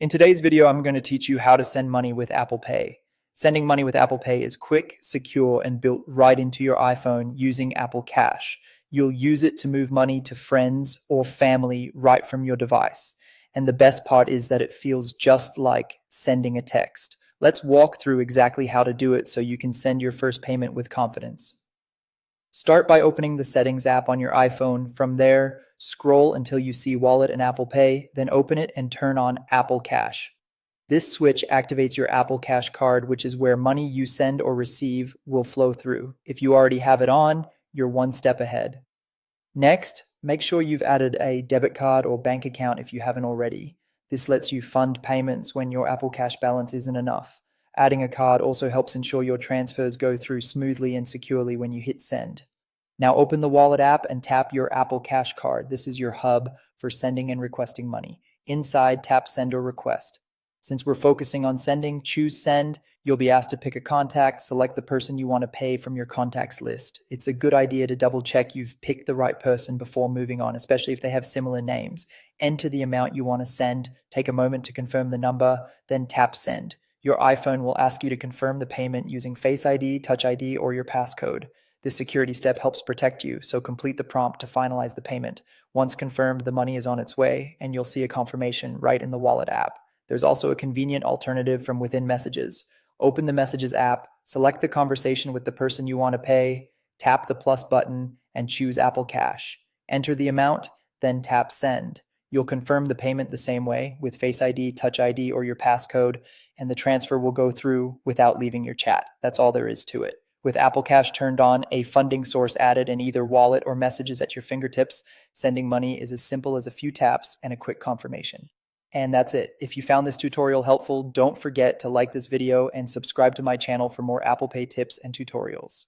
In today's video, I'm going to teach you how to send money with Apple Pay. Sending money with Apple Pay is quick, secure, and built right into your iPhone using Apple Cash. You'll use it to move money to friends or family right from your device. And the best part is that it feels just like sending a text. Let's walk through exactly how to do it so you can send your first payment with confidence. Start by opening the Settings app on your iPhone. From there, scroll until you see Wallet and Apple Pay, then open it and turn on Apple Cash. This switch activates your Apple Cash card, which is where money you send or receive will flow through. If you already have it on, you're one step ahead. Next, make sure you've added a debit card or bank account if you haven't already. This lets you fund payments when your Apple Cash balance isn't enough. Adding a card also helps ensure your transfers go through smoothly and securely when you hit send. Now open the Wallet app and tap your Apple Cash card. This is your hub for sending and requesting money. Inside, tap Send or Request. Since we're focusing on sending, choose Send. You'll be asked to pick a contact, select the person you want to pay from your contacts list. It's a good idea to double check you've picked the right person before moving on, especially if they have similar names. Enter the amount you want to send, take a moment to confirm the number, then tap Send. Your iPhone will ask you to confirm the payment using Face ID, Touch ID, or your passcode. This security step helps protect you, so complete the prompt to finalize the payment. Once confirmed, the money is on its way, and you'll see a confirmation right in the Wallet app. There's also a convenient alternative from within Messages. Open the Messages app, select the conversation with the person you want to pay, tap the plus button, and choose Apple Cash. Enter the amount, then tap Send. You'll confirm the payment the same way with Face ID, Touch ID, or your passcode, and the transfer will go through without leaving your chat. That's all there is to it. With Apple Cash turned on, a funding source added, and either Wallet or Messages at your fingertips, sending money is as simple as a few taps and a quick confirmation. And that's it. If you found this tutorial helpful, don't forget to like this video and subscribe to my channel for more Apple Pay tips and tutorials.